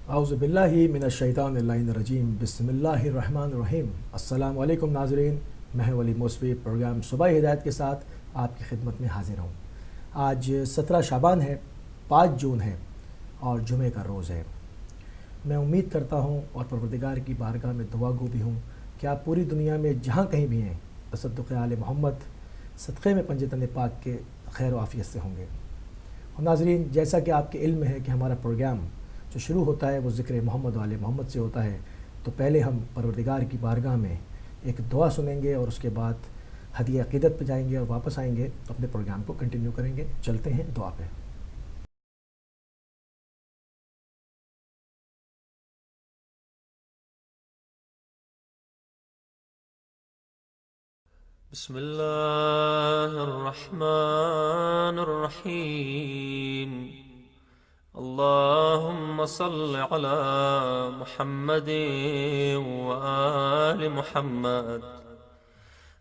اعوذ باللہ من الشیطان اللعین الرجیم، بسم اللہ الرحمن الرحیم۔ السلام علیکم ناظرین، میں ولی موسوی پروگرام صبح ہدایت کے ساتھ آپ کی خدمت میں حاضر ہوں۔ آج 17 شعبان ہے، 5 جون ہے اور جمعہ کا روز ہے۔ میں امید کرتا ہوں اور پروردگار کی بارگاہ میں دعا گو بھی ہوں کہ آپ پوری دنیا میں جہاں کہیں بھی ہیں تصدق آل محمد صدقے میں پنجتن پاک کے خیر و عافیت سے ہوں گے۔ اور ناظرین، جیسا کہ آپ کے علم ہے کہ ہمارا پروگرام جو شروع ہوتا ہے وہ ذکر محمد و آل محمد سے ہوتا ہے، تو پہلے ہم پروردگار کی بارگاہ میں ایک دعا سنیں گے اور اس کے بعد ہدیہ عقیدت پہ جائیں گے اور واپس آئیں گے، اپنے پروگرام کو کنٹینیو کریں گے۔ چلتے ہیں دعا پہ۔ بسم اللہ الرحمن الرحیم۔ اللہم صل علی محمد وآل محمد۔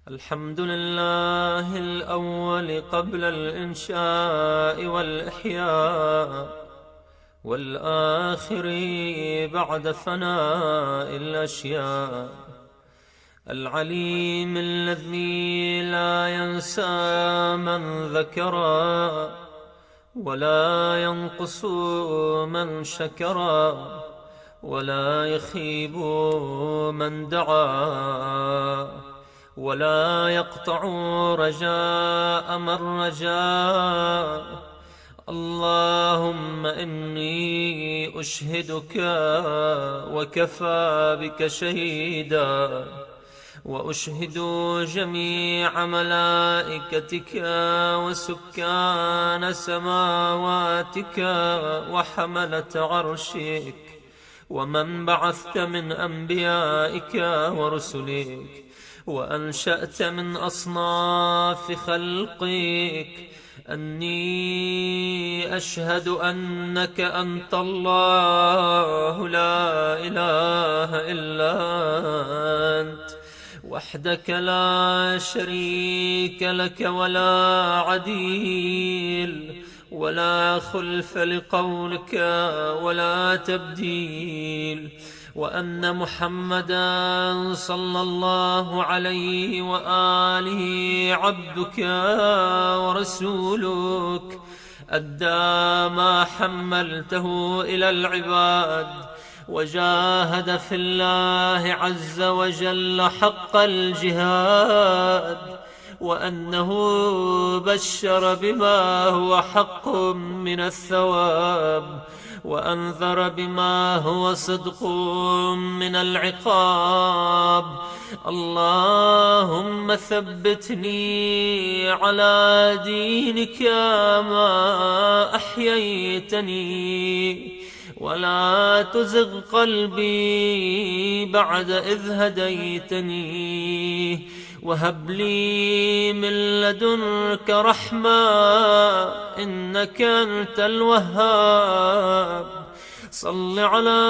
الحمد للہ الأول قبل الإنشاء والإحیاء، والآخر بعد فناء الأشیاء، العليم الذي لا ينسى من ذكرا ولا ينقص من شكرا ولا يخيب من دعا ولا يقطع رجاء من رجا. اللهم إني أشهدك وكفى بك شهيدا، وأشهد جميع ملائكتك وسكان سماواتك وحملة عرشك ومن بعثت من أنبيائك ورسلك وأنشأت من أصناف خلقك، أني أشهد أنك أنت الله لا إله إلا أنت وحدك لا شريك لك ولا عديل ولا خلف لقولك ولا تبديل، وأن محمدا صلى الله عليه وآله عبدك ورسولك، أدى ما حملته إلى العباد وجاهد في الله عز وجل حق الجهاد، وأنه بشر بما هو حق من الثواب وأنذر بما هو صدق من العقاب. اللهم ثبتني على دينك ما أحييتني، ولا تزغ قلبي بعد إذ هديتني، وهب لي من لدنك رحمة إنك أنت الوهاب. صل على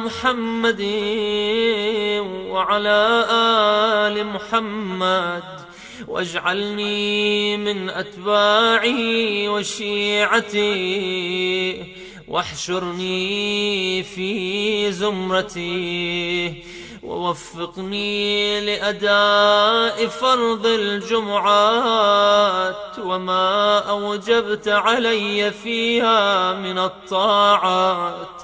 محمد وعلى آل محمد، واجعلني من أتباعه وشيعته، واحشرني في زمرته، ووفقني لأداء فرض الجمعات وما أوجبت علي فيها من الطاعات،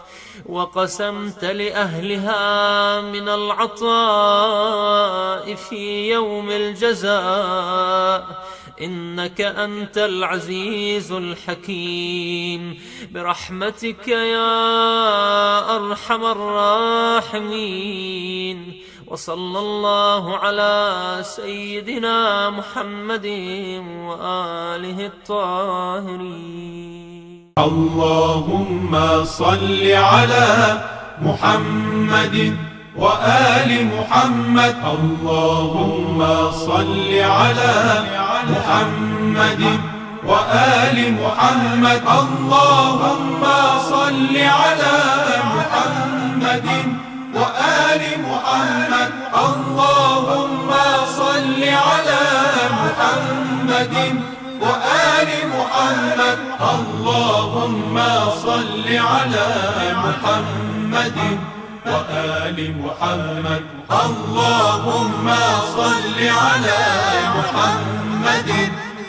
وقسمت لأهلها من العطاء في يوم الجزاء، إنك أنت العزيز الحكيم، برحمتك يا أرحم الراحمين. وصلى الله على سيدنا محمد وآله الطاهرين. اللهم صل على محمد وآل محمد. اللهم صل على محمد وآل محمد. اللهم صل على محمد وآل محمد. اللهم صل على محمد وآل محمد اللهم صل على محمد وآل محمد اللهم صل على محمد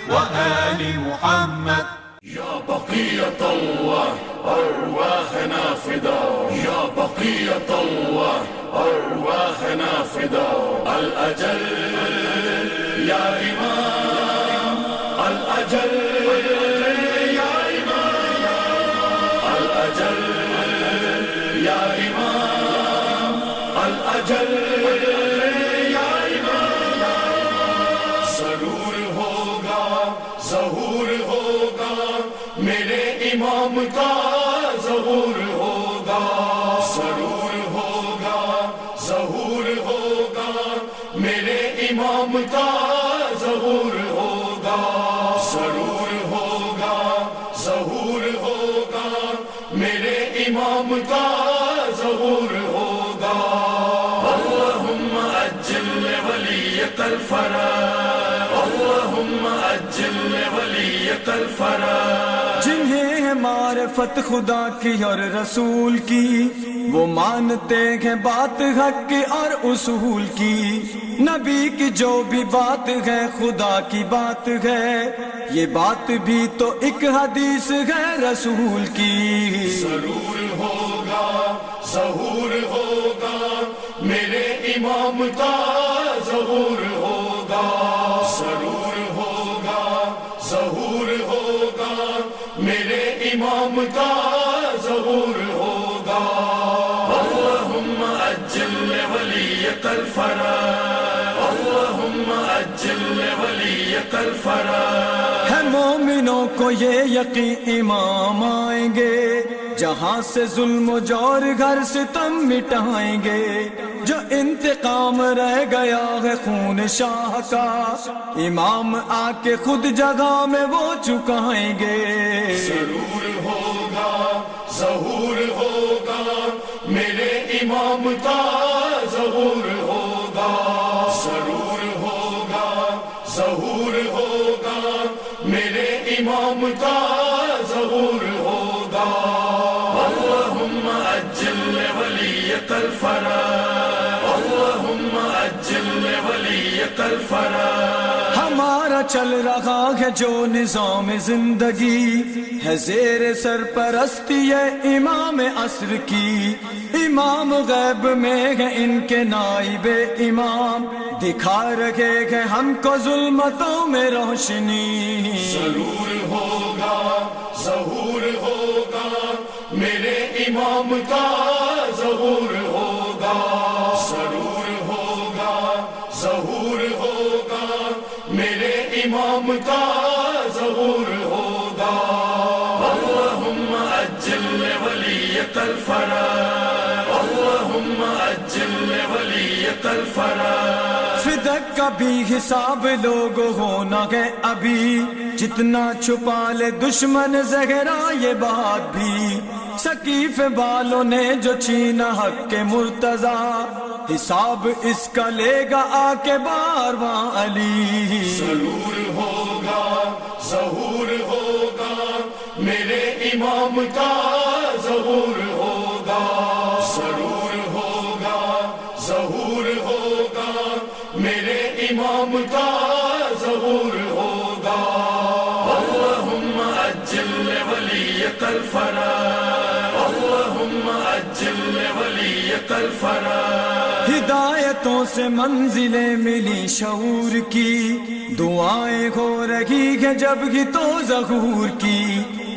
وآل محمد يا بقية الله أرواحنا فداء يا بقية الله أرواحنا فداء الأجل يا إمام الأجل يا إمام الأجل يا إمام الأجل يا إمام ضرور ہوگا ظہور ہوگا میرے امام کا ظہور ہوگا ضرور ہوگا ظہور ہوگا میرے امام کا ظہور ہوگا ضرور ہوگا ظہور ہوگا میرے امام کا ظہور ہوگا اللہم اجل ولیک الفرج اللہم اجل ولیک الفرج جنہیں ہے معرفت خدا کی اور رسول کی وہ مانتے ہیں بات حق کی اور اصول کی نبی کی جو بھی بات ہے خدا کی بات ہے یہ بات بھی تو ایک حدیث ہے رسول کی ضرور ہوگا ظہور ہوگا میرے امام کا ظہور ہوگا ضرور ہوگا ظہور ہوگا میرے امام کا ظہور ہوگا اللہم اجل ولیک الفرج اللہم اجل ولیک الفرج ہے مومنوں کو یہ یقین امام آئیں گے جہاں سے ظلم و جور گھر ستم مٹائیں گے جو انتقام رہ گیا ہے خون شاہ کا امام آ کے خود جگہ میں وہ چکائیں گے ضرور ہوگا ظہور ہوگا میرے امام کا ظہور ہوگا ضرور ہوگا ظہور ہوگا میرے امام کا ظہور ہوگا اللہم اجل ولیک الفرج اللہم اجل ولیک الفرج ہمارا چل رہا ہے جو نظام زندگی ہے زیر سرپرستی ہے امام عصر کی امام غیب میں ہے ان کے نائب امام دکھا رہے ہیں ہم کو ظلمتوں میں روشنی ضرور ہوگا ظہور ہوگا میرے امام کا ظہور ہوگا ضرور ہوگا ظہور ہوگا میرے امام کا ظہور ہوگا اللہم اجل ولیک الفرج اللہم اجل ولیک الفرج فدق کا بھی حساب لوگ ہونا ہے ابھی جتنا چھپا لے دشمن زہرا یہ بات بھی سقیف بالوں نے جو چھینا حق کے مرتضی حساب اس کا لے گا آ کے بارواں علی ضرور ہوگا ظہور ہوگا میرے امام کا ظہور ہوگا ضرور ہوگا ظہور ہوگا میرے امام کا ظہور ہوگا اللہم اجل ولیک الفرج اللہم اجل ولیک الفرج ہدایتوں سے منزلیں ملی شعور کی دعائیں ہو رہی ہے جب ہی تو ظہور کی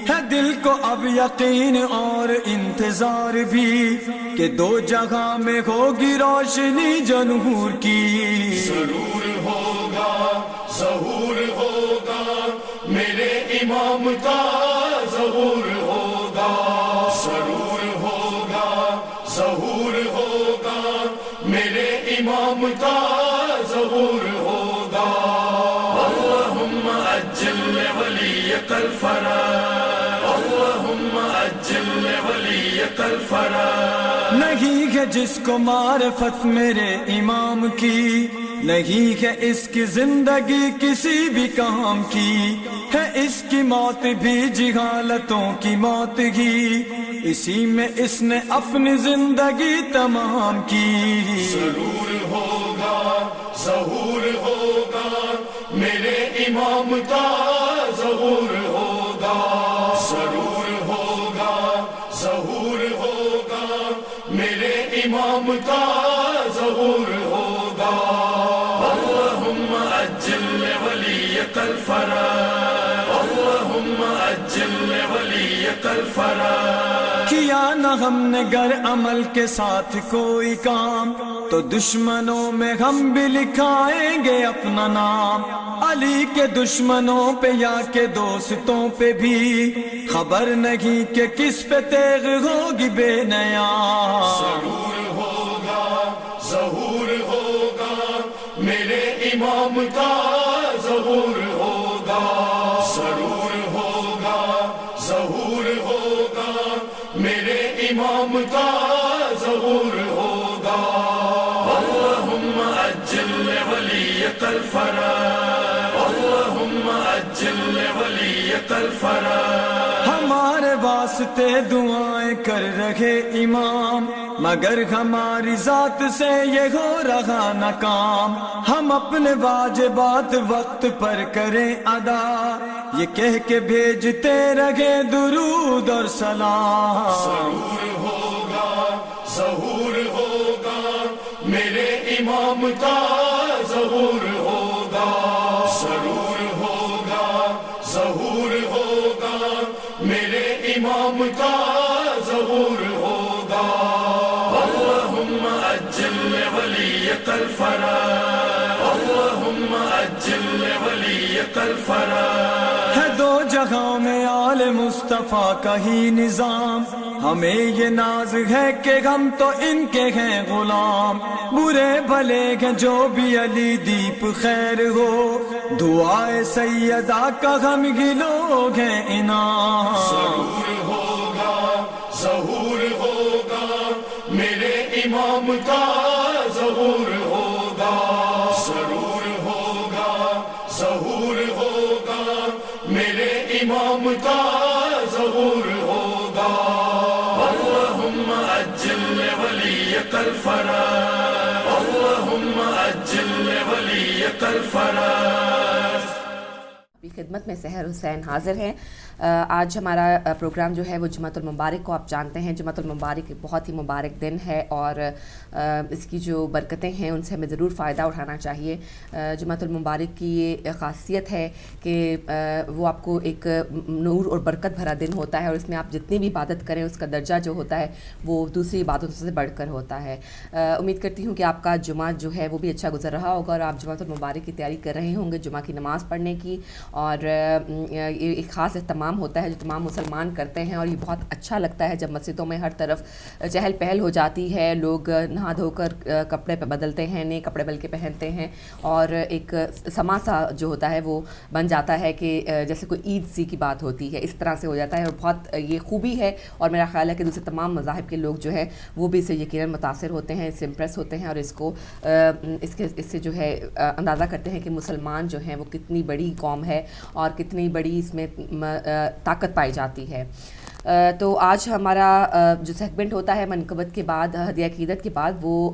ہے دل کو اب یقین اور انتظار بھی کہ دو جگہ میں ہوگی روشنی جنور کی ضرور ہوگا ظہور ہوگا میرے امام کا ظہور ہوگا ضرور ہوگا ظہور ہوگا میرے امام کا ظہور ہوگا اللہم اجل ولیک الفرج اللہم اجل ولیک الفرج نہیں ہے جس کو معرفت میرے امام کی نہیں ہے اس کی زندگی کسی بھی کام کی، ہے اس کی موت بھی جہالتوں کی موت ہی، اسی میں اس نے اپنی زندگی تمام کی۔ ضرور ہوگا ظہور ہوگا میرے امام کا، ظہور ہوگا ضرور ہوگا ظہور ہوگا میرے امام کا، ظہور ہوگا۔ اللہم اجل ولیک الفرج، اللہم اجل ولیک الفرج۔ کیا نہ ہم نے گر عمل کے ساتھ کوئی کام، تو دشمنوں میں ہم بھی لکھائیں گے اپنا نام۔ علی کے دشمنوں پہ یا کہ دوستوں پہ بھی خبر نہیں کہ کس پہ تیغ ہوگی بے نیا۔ ضرور ہوگا ظہور ہوگا میرے امام کا، ظہور ہوگا ضرور ہوگا ظہور ہوگا میرے امام کا، ظہور ہوگا۔ اللہم اجل ولیک الفرج، اللہم اجل ولیک الفرج۔ ہمارے واسطے دعائیں کر رہے امام، مگر ہماری ذات سے یہ ہو رہا نہ کام۔ ہم اپنے واجبات وقت پر کریں ادا، یہ کہہ کے بھیجتے رہے درود اور سلام۔ ضرور ہوگا ظہور ہوگا میرے امام کا، ظہور ہوگا ضرور ہوگا ظہور ہوگا میرے امام کا، ظہور ہوگا۔ اللہم اجل ولیک الفرج، اللہم اجل ولیک الفرج۔ ہے دو جہاں میں آل مصطفیٰ کا ہی نظام، ہمیں یہ ناز ہے کہ ہم تو ان کے ہیں غلام۔ برے بھلے ہیں جو بھی علی دیپ خیر ہو، دعائے سیدہ کا ہم ہی لوگ ہیں انعام۔ ضرور ہوگا ظہور ہوگا میرے امام کا، ظہور ہوگا ضرور ہوگا ظہور ہوگا میرے امام کا، ظہور ہوگا۔ اللہم اجل ولیک الفرج، اللہم اجل ولیک الفرج۔ کی خدمت میں سحر حسین حاضر ہیں۔ آج ہمارا پروگرام جو ہے وہ جمعۃ المبارک کو آپ جانتے ہیں، جمعۃ المبارک ایک بہت ہی مبارک دن ہے اور اس کی جو برکتیں ہیں ان سے ہمیں ضرور فائدہ اٹھانا چاہیے۔ جمعۃ المبارک کی یہ خاصیت ہے کہ وہ آپ کو ایک نور اور برکت بھرا دن ہوتا ہے، اور اس میں آپ جتنی بھی عبادت کریں اس کا درجہ جو ہوتا ہے وہ دوسری عبادتوں سے بڑھ کر ہوتا ہے۔ امید کرتی ہوں کہ آپ کا جمعہ جو ہے وہ بھی اچھا گزر رہا ہوگا اور آپ جمعۃ المبارک کی تیاری کر رہے ہوں گے، جمعہ کی نماز پڑھنے کی، اور یہ ایک خاص اہتمام ہوتا ہے جو تمام مسلمان کرتے ہیں، اور یہ بہت اچھا لگتا ہے جب مسجدوں میں ہر طرف چہل پہل ہو جاتی ہے، لوگ نہا دھو کر کپڑے بدلتے ہیں، نئے کپڑے بلکہ پہنتے ہیں، اور ایک سما سا جو ہوتا ہے وہ بن جاتا ہے کہ جیسے کوئی عید سی کی بات ہوتی ہے، اس طرح سے ہو جاتا ہے، اور بہت یہ خوبی ہے، اور میرا خیال ہے کہ دوسرے تمام مذاہب کے لوگ جو ہے وہ بھی اس سے یقیناً متاثر ہوتے ہیں، اس سے امپریس ہوتے ہیں، اور اس سے جو ہے اندازہ کرتے ہیں کہ مسلمان جو ہیں وہ کتنی بڑی قوم ہے اور کتنی بڑی اس میں طاقت پائی جاتی ہے۔ تو آج ہمارا جو سیگمنٹ ہوتا ہے منقبت کے بعد، ہدیہ عقیدت کے بعد، وہ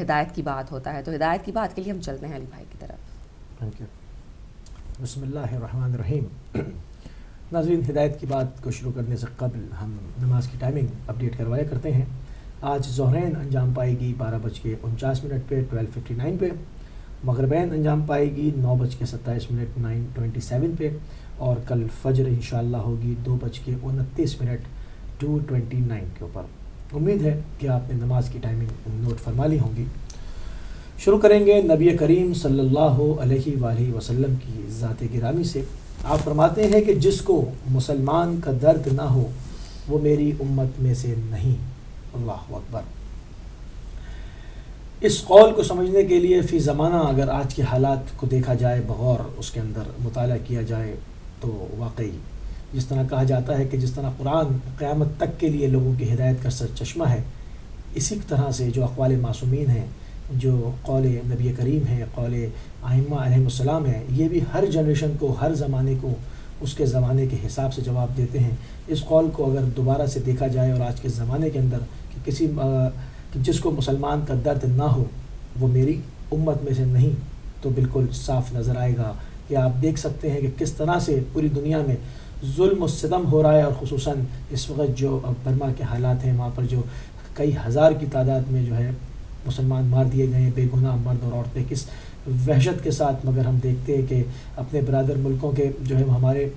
ہدایت کی بات ہوتا ہے۔ تو ہدایت کی بات کے لیے ہم چلتے ہیں علی بھائی کی طرف۔ Thank you. بسم اللہ الرحمن الرحیم۔ ناظرین، ہدایت کی بات کو شروع کرنے سے قبل ہم نماز کی ٹائمنگ اپڈیٹ کروایا کرتے ہیں۔ آج ظہرین انجام پائے گی 12:49 پہ 12:59 پہ، مغربین انجام پائے گی 9:27 9:27 پہ، اور کل فجر انشاءاللہ ہوگی 2:29 2:29 کے اوپر۔ امید ہے کہ آپ نے نماز کی ٹائمنگ نوٹ فرما لی ہوں گی۔ شروع کریں گے نبی کریم صلی اللہ علیہ وآلہ وسلم کی ذات گرامی سے۔ آپ فرماتے ہیں کہ جس کو مسلمان کا درد نہ ہو وہ میری امت میں سے نہیں۔ اللہ اکبر۔ اس قول کو سمجھنے کے لیے فی زمانہ اگر آج کے حالات کو دیکھا جائے، بغور اس کے اندر مطالعہ کیا جائے، تو واقعی جس طرح کہا جاتا ہے کہ جس طرح قرآن قیامت تک کے لیے لوگوں کی ہدایت کا سر چشمہ ہے، اسی طرح سے جو اقوال معصومین ہیں جو قول نبی کریم ہے، قول ائمہ علیہم السلام ہے، یہ بھی ہر جنریشن کو، ہر زمانے کو اس کے زمانے کے حساب سے جواب دیتے ہیں۔ اس قول کو اگر دوبارہ سے دیکھا جائے اور آج کے زمانے کے اندر کہ جس کو مسلمان کا درد نہ ہو وہ میری امت میں سے نہیں، تو بالکل صاف نظر آئے گا کہ آپ دیکھ سکتے ہیں کہ کس طرح سے پوری دنیا میں ظلم و ستم ہو رہا ہے، اور خصوصاً اس وقت جو برما کے حالات ہیں، وہاں پر جو کئی ہزار کی تعداد میں جو ہے مسلمان مار دیے گئے ہیں، بے گناہ مرد اور عورتیں، کس وحشت کے ساتھ۔ مگر ہم دیکھتے ہیں کہ اپنے برادر ملکوں کے جو ہے ہمارے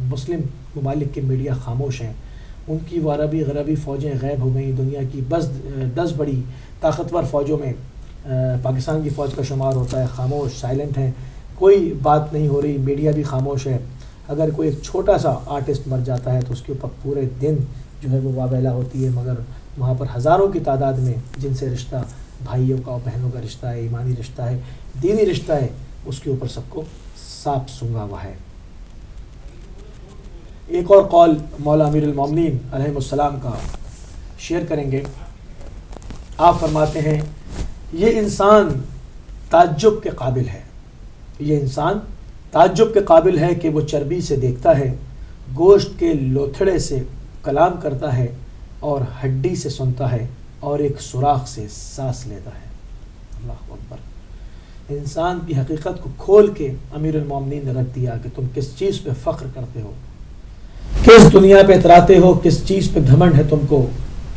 مسلم ممالک کے میڈیا خاموش ہیں، ان کی وہ غربی فوجیں غائب ہو گئیں، دنیا کی بس 10 بڑی طاقتور فوجوں میں پاکستان کی فوج کا شمار ہوتا ہے، خاموش، سائلنٹ ہیں، کوئی بات نہیں ہو رہی، میڈیا بھی خاموش ہے۔ اگر کوئی ایک چھوٹا سا آرٹسٹ مر جاتا ہے تو اس کے اوپر پورے دن جو ہے وہ واویلا ہوتی ہے، مگر وہاں پر ہزاروں کی تعداد میں جن سے رشتہ بھائیوں کا اور بہنوں کا رشتہ ہے، ایمانی رشتہ ہے، دینی رشتہ ہے، اس کے اوپر سب کو سانپ سونگھا ہوا ہے۔ ایک اور قول مولا امیر المومنین علیہ السلام کا شیئر کریں گے۔ آپ فرماتے ہیں یہ انسان تعجب کے قابل ہے، یہ انسان تعجب کے قابل ہے کہ وہ چربی سے دیکھتا ہے، گوشت کے لوتھڑے سے کلام کرتا ہے، اور ہڈی سے سنتا ہے، اور ایک سوراخ سے سانس لیتا ہے۔ اللہ اکبر۔ انسان کی حقیقت کو کھول کے امیر المومنین نے رکھ دیا کہ تم کس چیز پہ فخر کرتے ہو، کس دنیا پہ اتراتے ہو، کس چیز پہ گھمنڈ ہے تم کو،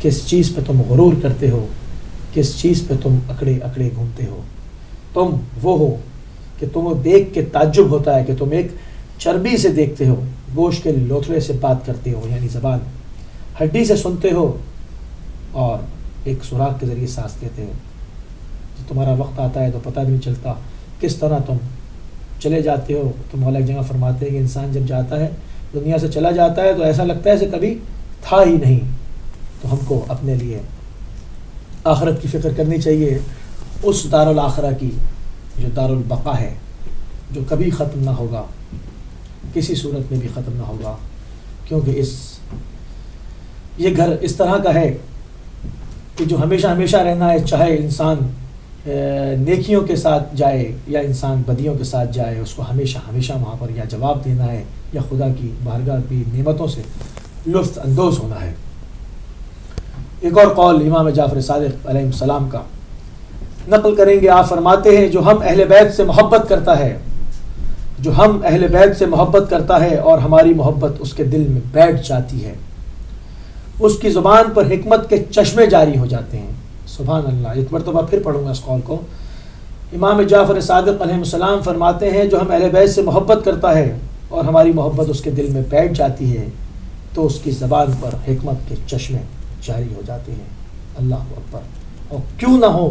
کس چیز پہ تم غرور کرتے ہو، کس چیز پہ تم اکڑے اکڑے گھومتے ہو۔ تم وہ ہو کہ تم دیکھ کے تعجب ہوتا ہے کہ تم ایک چربی سے دیکھتے ہو، گوشت کے لوتھڑے سے بات کرتے ہو یعنی زبان، ہڈی سے سنتے ہو، اور ایک سوراخ کے ذریعے سانس لیتے ہو۔ جب تمہارا وقت آتا ہے تو پتہ بھی نہیں چلتا کس طرح تم چلے جاتے ہو۔ تو مولا ایک جگہ فرماتے ہیں کہ انسان جب جاتا ہے، دنیا سے چلا جاتا ہے، تو ایسا لگتا ہے جیسے کبھی تھا ہی نہیں۔ تو ہم کو اپنے لیے آخرت کی فکر کرنی چاہیے، اس دار الاخرہ کی جو دار البقا ہے، جو کبھی ختم نہ ہوگا، کسی صورت میں بھی ختم نہ ہوگا، کیونکہ یہ گھر اس طرح کا ہے کہ جو ہمیشہ ہمیشہ رہنا ہے، چاہے انسان نیکیوں کے ساتھ جائے یا انسان بدیوں کے ساتھ جائے، اس کو ہمیشہ ہمیشہ وہاں پر یا جواب دینا ہے یا خدا کی بارگاہ کی نعمتوں سے لطف اندوز ہونا ہے۔ ایک اور قول امام جعفر صادق علیہ السلام کا نقل کریں گے۔ آپ فرماتے ہیں جو ہم اہل بیت سے محبت کرتا ہے، جو ہم اہل بیت سے محبت کرتا ہے اور ہماری محبت اس کے دل میں بیٹھ جاتی ہے، اس کی زبان پر حکمت کے چشمے جاری ہو جاتے ہیں۔ سبحان اللہ۔ ایک مرتبہ پھر پڑھوں گا اس قول کو۔ امام جعفر صادق علیہ السلام فرماتے ہیں جو ہم اہل بیت سے محبت کرتا ہے اور ہماری محبت اس کے دل میں بیٹھ جاتی ہے، تو اس کی زبان پر حکمت کے چشمے جاری ہو جاتے ہیں۔ اللہ اکبر۔ اور کیوں نہ ہو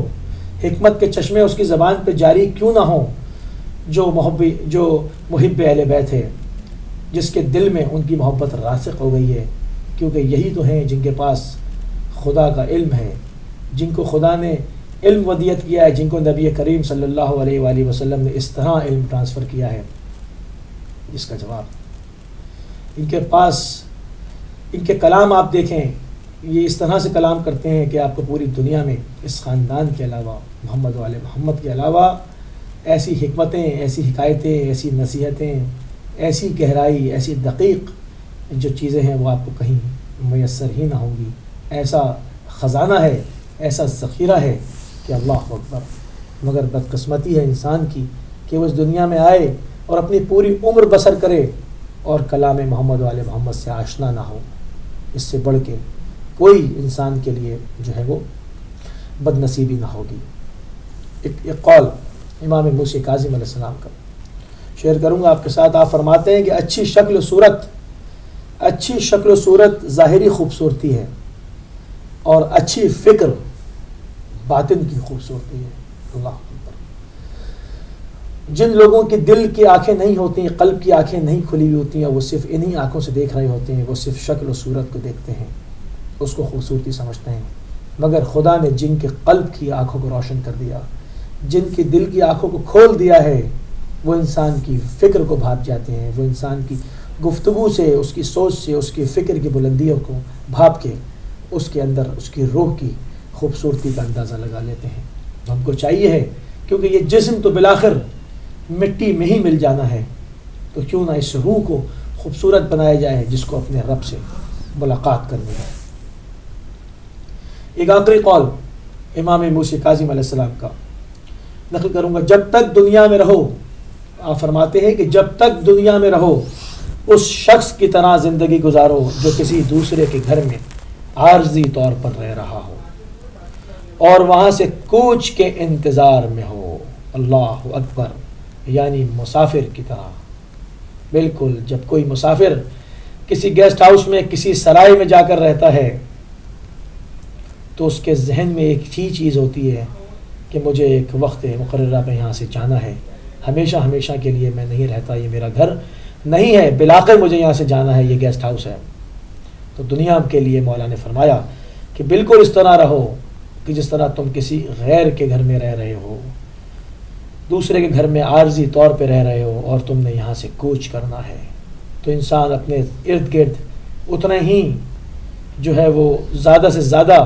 حکمت کے چشمے اس کی زبان پہ جاری، کیوں نہ ہو جو محب اہل بیت ہے، جس کے دل میں ان کی محبت راسخ ہو گئی ہے، کیونکہ یہی تو ہیں جن کے پاس خدا کا علم ہے، جن کو خدا نے علم ودیت کیا ہے، جن کو نبی کریم صلی اللہ علیہ وآلہ وسلم نے اس طرح علم ٹرانسفر کیا ہے، جس کا جواب ان کے پاس، ان کے کلام آپ دیکھیں، یہ اس طرح سے کلام کرتے ہیں کہ آپ کو پوری دنیا میں اس خاندان کے علاوہ، محمد و آل محمد کے علاوہ ایسی حکمتیں، ایسی حکایتیں، ایسی نصیحتیں، ایسی گہرائی، ایسی دقیق جو چیزیں ہیں وہ آپ کو کہیں میسر ہی نہ ہوں گی۔ ایسا خزانہ ہے، ایسا ذخیرہ ہے کہ اللہ اکبر۔ مگر بدقسمتی ہے انسان کی کہ وہ اس دنیا میں آئے اور اپنی پوری عمر بسر کرے اور کلام محمد و آل محمد سے آشنا نہ ہو۔ اس سے بڑھ کے کوئی انسان کے لیے جو ہے وہ بد نصیبی نہ ہوگی۔ ایک قول امام موسی کاظم علیہ السلام کا شیئر کروں گا آپ کے ساتھ۔ آپ فرماتے ہیں کہ اچھی شکل و صورت ظاہری خوبصورتی ہے، اور اچھی فکر باطن کی خوبصورتی ہے۔ اللہ اکبر۔ جن لوگوں کی دل کی آنکھیں نہیں ہوتی، قلب کی آنکھیں نہیں کھلی ہوئی ہوتی ہیں، وہ صرف انہی آنکھوں سے دیکھ رہے ہوتے ہیں، وہ صرف شکل و صورت کو دیکھتے ہیں، اس کو خوبصورتی سمجھتے ہیں۔ مگر خدا نے جن کے قلب کی آنکھوں کو روشن کر دیا، جن کی دل کی آنکھوں کو کھول دیا ہے، وہ انسان کی فکر کو بھاپ جاتے ہیں، وہ انسان کی گفتگو سے، اس کی سوچ سے، اس کی فکر کی بلندیوں کو بھاپ کے اس کے اندر اس کی روح کی خوبصورتی کا اندازہ لگا لیتے ہیں۔ ہم کو چاہیے ہے کیونکہ یہ جسم تو بالآخر مٹی میں ہی مل جانا ہے، تو کیوں نہ اس روح کو خوبصورت بنایا جائے جس کو اپنے رب سے ملاقات کرنی ہے۔ ایک آخری قول امام موسی کاظم علیہ السلام کا نقل کروں گا، جب تک دنیا میں رہو، آپ فرماتے ہیں کہ جب تک دنیا میں رہو اس شخص کی طرح زندگی گزارو جو کسی دوسرے کے گھر میں عارضی طور پر رہ رہا ہو اور وہاں سے کوچ کے انتظار میں ہو۔ اللہ اکبر، یعنی مسافر کی طرح۔ بالکل، جب کوئی مسافر کسی گیسٹ ہاؤس میں کسی سرائے میں جا کر رہتا ہے تو اس کے ذہن میں ایک ہی چیز ہوتی ہے کہ مجھے ایک وقت مقررہ پہ یہاں سے جانا ہے، ہمیشہ کے لیے میں نہیں رہتا، یہ میرا گھر نہیں ہے، بالآخر مجھے یہاں سے جانا ہے، یہ گیسٹ ہاؤس ہے۔ تو دنیا کے لیے مولا نے فرمایا کہ بالکل اس طرح رہو کہ جس طرح تم کسی غیر کے گھر میں رہ رہے ہو، دوسرے کے گھر میں عارضی طور پہ رہ رہے ہو اور تم نے یہاں سے کوچ کرنا ہے۔ تو انسان اپنے ارد گرد اتنا ہی جو ہے وہ زیادہ سے زیادہ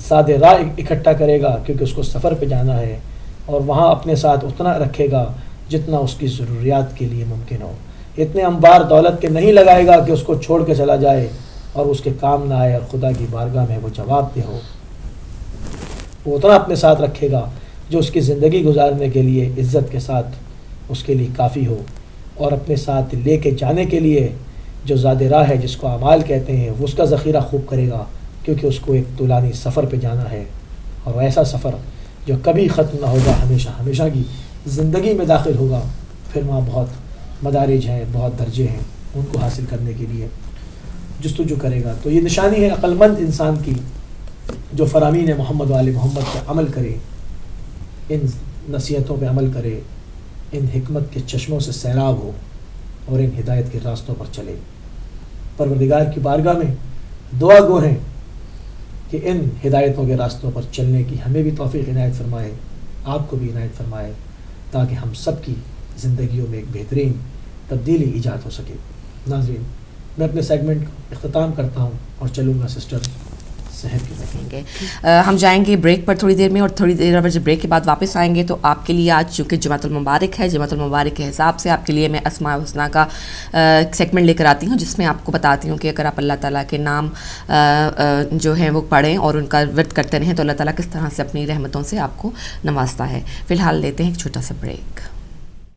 سادے راہ اکٹھا کرے گا کیونکہ اس کو سفر پہ جانا ہے، اور وہاں اپنے ساتھ اتنا رکھے گا جتنا اس کی ضروریات کے لیے ممکن ہو۔ اتنے انبار دولت کے نہیں لگائے گا کہ اس کو چھوڑ کے چلا جائے اور اس کے کام نہ آئے اور خدا کی بارگاہ میں وہ جواب دہ ہو۔ وہ اتنا اپنے ساتھ رکھے گا جو اس کی زندگی گزارنے کے لیے عزت کے ساتھ اس کے لیے کافی ہو، اور اپنے ساتھ لے کے جانے کے لیے جو زاد راہ ہے جس کو اعمال کہتے ہیں وہ اس کا ذخیرہ خوب کرے گا، کیونکہ اس کو ایک طولانی سفر پہ جانا ہے، اور ایسا سفر جو کبھی ختم نہ ہوگا، ہمیشہ کی زندگی میں داخل ہوگا۔ پھر وہاں بہت مدارج ہیں، بہت درجے ہیں، ان کو حاصل کرنے کے لیے جستجو کرے گا۔ تو یہ نشانی ہے عقل مند انسان کی جو فرامین محمد و آل محمد پہ عمل کرے، ان نصیحتوں پہ عمل کرے، ان حکمت کے چشموں سے سیراب ہو اور ان ہدایت کے راستوں پر چلے۔ پروردگار کی بارگاہ میں دعا گو ہیں کہ ان ہدایتوں کے راستوں پر چلنے کی ہمیں بھی توفیق عنایت فرمائے، آپ کو بھی عنایت فرمائے، تاکہ ہم سب کی زندگیوں میں ایک بہترین تبدیلی ایجاد ہو سکے۔ ناظرین، میں اپنے سیگمنٹ کا اختتام کرتا ہوں اور چلوں گا سسٹر صحت کی طرف۔ ہم جائیں گے بریک پر تھوڑی دیر میں، اور تھوڑی دیر بعد جب بریک کے بعد واپس آئیں گے تو آپ کے لیے آج چونکہ جمعۃ المبارک ہے، جمعۃ المبارک کے حساب سے آپ کے لیے میں اسماء الحسنیٰ کا سیگمنٹ لے کر آتی ہوں، جس میں آپ کو بتاتی ہوں کہ اگر آپ اللہ تعالیٰ کے نام جو ہیں وہ پڑھیں اور ان کا ورد کرتے رہیں تو اللہ تعالیٰ کس طرح سے اپنی رحمتوں سے آپ کو نوازتا ہے۔ فی الحال لیتے ہیں ایک چھوٹا سا بریک۔